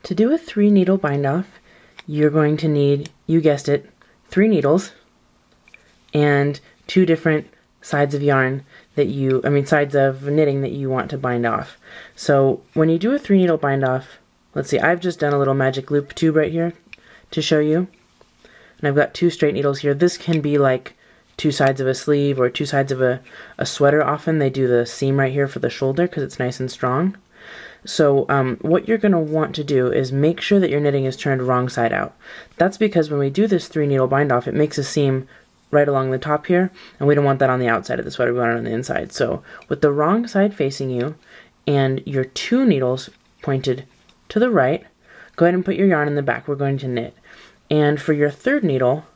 To do a 3 needle bind off, you're going to need, you guessed it, 3 needles and 2 different sides of yarn that sides of knitting that you want to bind off. So when you do a 3 needle bind off, let's see, I've just done a little magic loop tube right here to show you. And I've got 2 straight needles here. This can be like 2 sides of a sleeve or 2 sides of a sweater. Often they do the seam right here for the shoulder because it's nice and strong. So what you're going to want to do is make sure that your knitting is turned wrong side out. That's because when we do this 3 needle bind off, it makes a seam right along the top here, and we don't want that on the outside of the sweater, we want it on the inside. So with the wrong side facing you and your 2 needles pointed to the right, go ahead and put your yarn in the back. We're going to knit. And for your 3rd needle,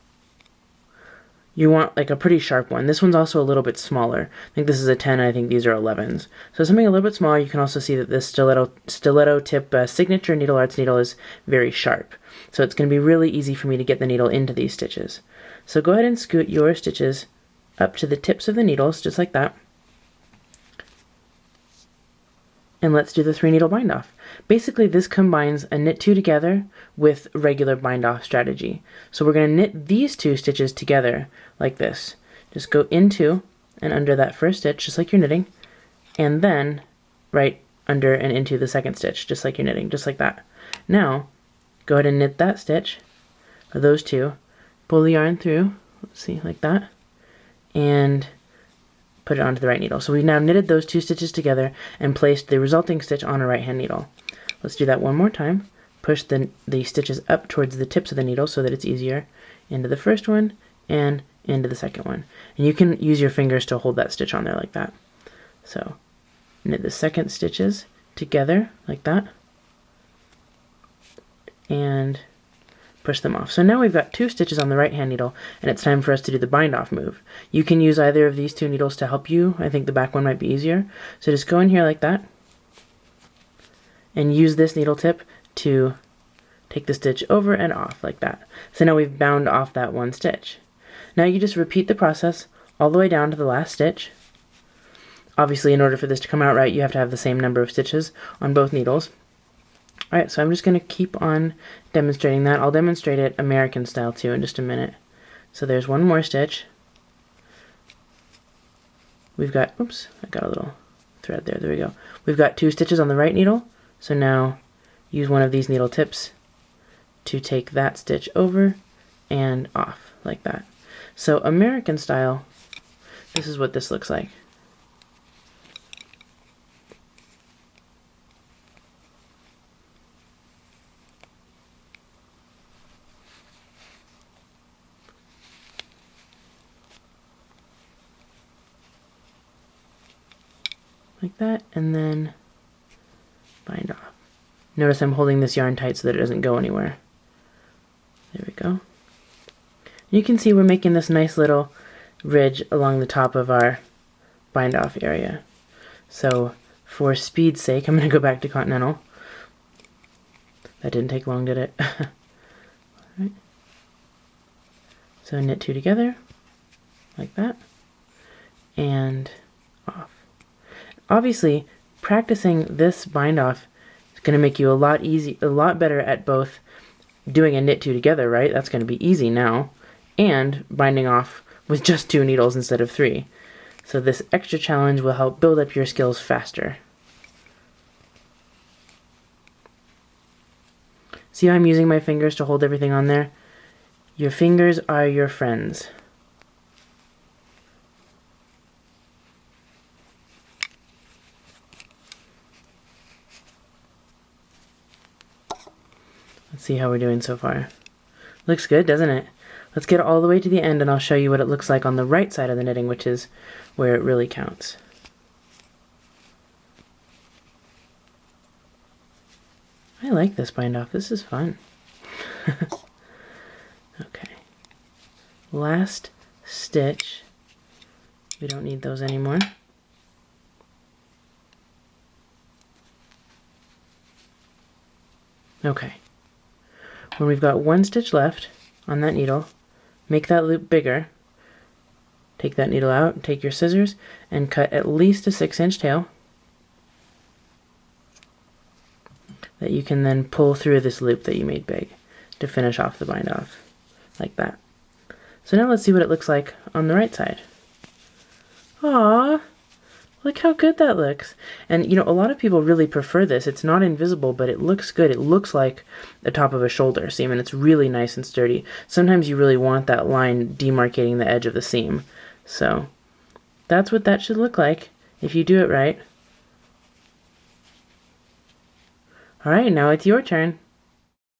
you want like a pretty sharp one. This one's also a little bit smaller. I think this is a 10, I think these are 11s. So something a little bit smaller. You can also see that this stiletto tip signature Needle Arts needle is very sharp. So it's going to be really easy for me to get the needle into these stitches. So go ahead and scoot your stitches up to the tips of the needles, just like that. And let's do the 3 needle bind off. Basically, this combines a knit 2 together with regular bind off strategy. So we're going to knit these 2 stitches together like this. Just go into and under that first stitch, just like you're knitting, and then right under and into the second stitch, just like you're knitting, just like that. Now, go ahead and knit that stitch, or those 2, pull the yarn through, let's see, like that, and put it onto the right needle. So we've now knitted those 2 stitches together and placed the resulting stitch on a right hand needle. Let's do that one more time. Push the stitches up towards the tips of the needle so that it's easier into the first one and into the second one. And you can use your fingers to hold that stitch on there like that. So knit the second stitches together like that and push them off. So now we've got 2 stitches on the right hand needle, and it's time for us to do the bind off move. You can use either of these 2 needles to help you. I think the back one might be easier. So just go in here like that and use this needle tip to take the stitch over and off like that. So now we've bound off that one stitch. Now you just repeat the process all the way down to the last stitch. Obviously, in order for this to come out right, you have to have the same number of stitches on both needles. Alright, so I'm just going to keep on demonstrating that. I'll demonstrate it American style too in just a minute. So there's one more stitch. We've got, oops, I got a little thread there. There we go. We've got 2 stitches on the right needle. So now use one of these needle tips to take that stitch over and off like that. So American style, this is what this looks like. Like that, and then bind off. Notice I'm holding this yarn tight so that it doesn't go anywhere. There we go. You can see we're making this nice little ridge along the top of our bind off area. So for speed's sake, I'm going to go back to Continental. That didn't take long, did it? Alright. So knit 2 together, like that, and off. Obviously, practicing this bind off is going to make you a lot better at both doing a knit 2 together, right? That's going to be easy now, and binding off with just 2 needles instead of 3. So this extra challenge will help build up your skills faster. See how I'm using my fingers to hold everything on there? Your fingers are your friends. Let's see how we're doing so far. Looks good, doesn't it? Let's get all the way to the end and I'll show you what it looks like on the right side of the knitting, which is where it really counts. I like this bind off. This is fun. Okay. Last stitch. We don't need those anymore. Okay. When we've got 1 stitch left on that needle, make that loop bigger. Take that needle out, take your scissors, and cut at least a 6-inch tail. that you can then pull through this loop that you made big to finish off the bind off, like that. So now let's see what it looks like on the right side. Aww, look how good that looks. And you know, a lot of people really prefer this. It's not invisible, but it looks good. It looks like the top of a shoulder seam, and it's really nice and sturdy. Sometimes you really want that line demarcating the edge of the seam. So that's what that should look like if you do it right. Alright, now it's your turn.